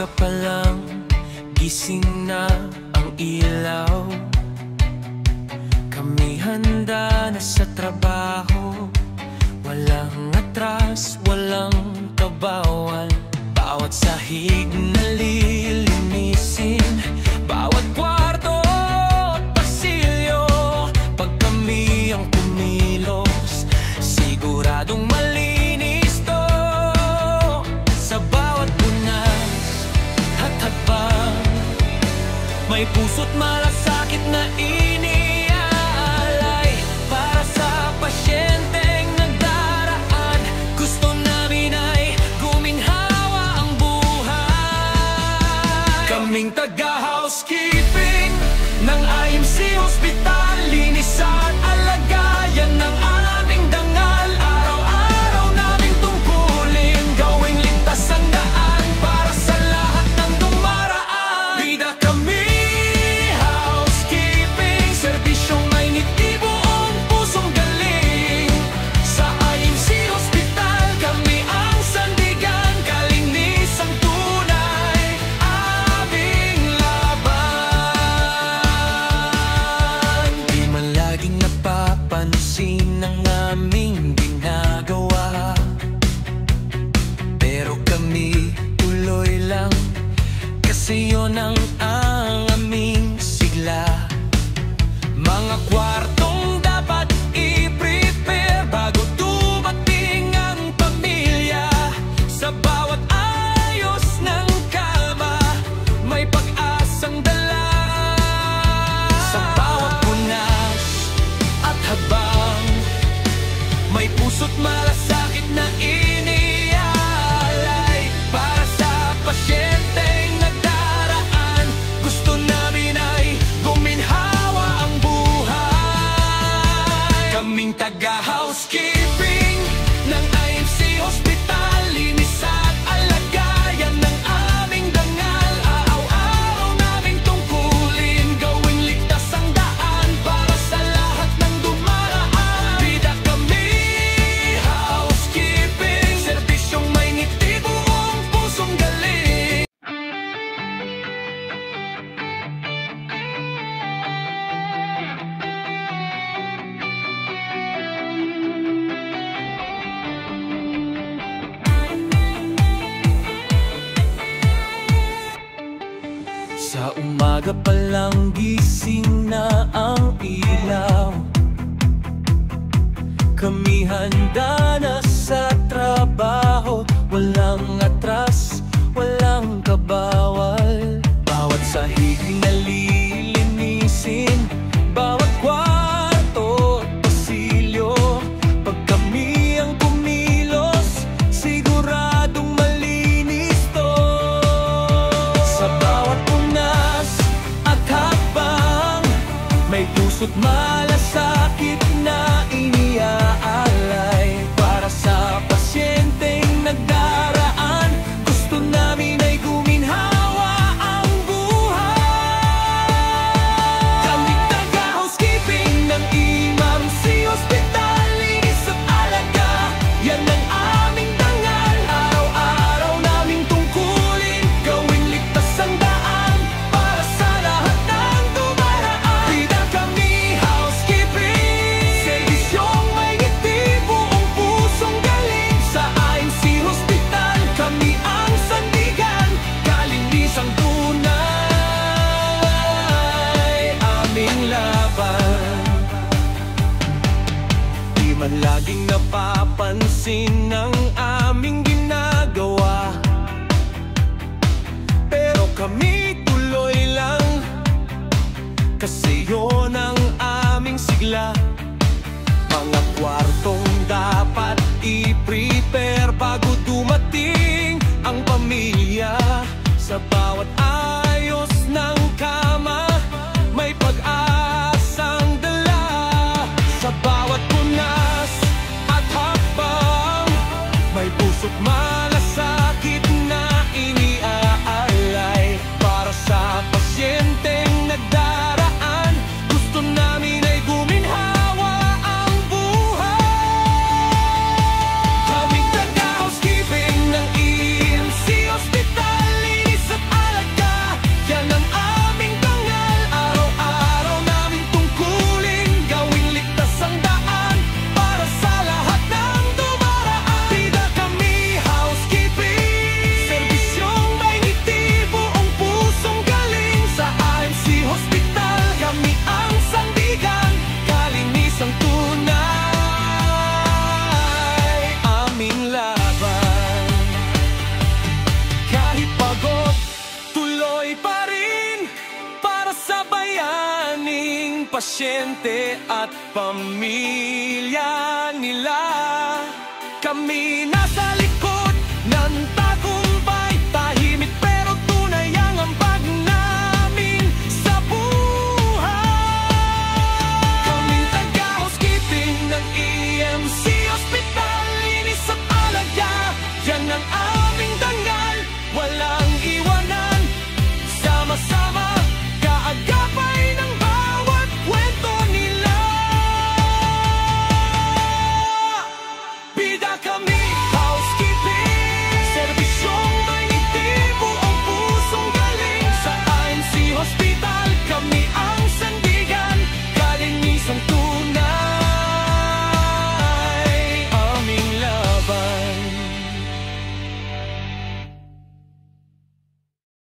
umaga pa lang, gising na ang ilaw. Kami handa na sa trabaho, walang atras, walang kabawal. Bawat sahig na lilinisin, bawat kwarto at pasilyo. Pag kami ang kumilos, siguradong malinis to. Sa bawat punas at hakbang, may puso't malasakit na iniaalay para sa pasyenteng nagdaraan. Gusto namin ay guminhawa ang buhay. Kaming taga-housekeeping ng IMC Hospital, linis at alagayan ng aming dangal. Araw-araw naming tungkulin, gawing ligtas ang daan para sa lahat ng dumaraan. Bida kami, housekeeping, serbisyong may ngiti, buong pusong galing. Sa IMC Hospital, kami ang sandigan, kalinisang tunay, aming laban. Di man laging napapansin ang aming ginagawa, pero kami tuloy lang, kasi yun ang aming sigla. Mga kwartong dapat i-prepare bago dumating ang pamilya. Sa bawat ayos ng kama, may pag-asang dala. Sa bawat punas at habang, may puso't malasakit na iniaalay para sa pasyenteng nagdaraan. Gusto namin ay guminhawa ang buhay. Kaming taga-housekeeping ng IMC Hospital, linis at alagayan ng aming dangal. Araw-araw naming tungkulin, gawing ligtas ang daan para sa lahat ng dumaraan. Bida kami, housekeeping, serbisyong may ngiti, buong pusong galing. Sa umaga pa lang, gising na ang ilaw. Kami handa na sa trabaho, walang atras, walang kabawal. Bawat sahig na lilinisin, bawat kwarto at pasilyo. Pag kami ang kumilos, siguradong malinis to. Sa bawat punas at hakbang, may puso't malasakit na iniaalay para sa pasyenteng nagdaraan. Gusto namin ay guminhawa ang buhay. Kaming taga-housekeeping ng IMC Hospital, linis at alaga, yan ang aming dangal. Araw-araw naming tungkulin, gawing ligtas ang daan para sa lahat ng dumaraan. Bida kami, housekeeping, serbisyong may ngiti, buong pusong galing. Sa IMC Hospital, kami ang sandigan, kalinisang tunay, aming laban. Di man laging napapansin ang aming ginagawa, pero kami tuloy lang, kasi yun ang aming sigla. Mga kwartong dapat i-prepare bago dumating ang pamilya. Sa bawat ayos ng kama, may pag-asang dala. Sa bawat punas at hakbang, may puso't malasakit na iniaalay para sa pasyenteng nagdaraan. Gusto namin ay guminhawa ang buhay. Kaming taga-housekeeping ng IMC Hospital, linis at pasyente at pamilya nila. Kami nasa